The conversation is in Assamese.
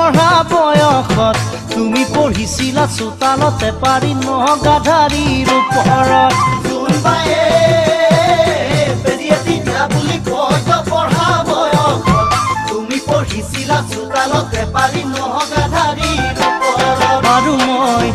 পঢ়া বয়সত তুমি পঢ়িছিলা চোতালতে পাৰি নগাধাৰীৰ ওপৰত জোনবায়ে বেৰিয়েতি দিয়া বুলি কয় পঢ়া বয়সত তুমি পঢ়িছিলা চোতালতে পাৰি নগাধাৰীৰ ওপৰত আৰু মই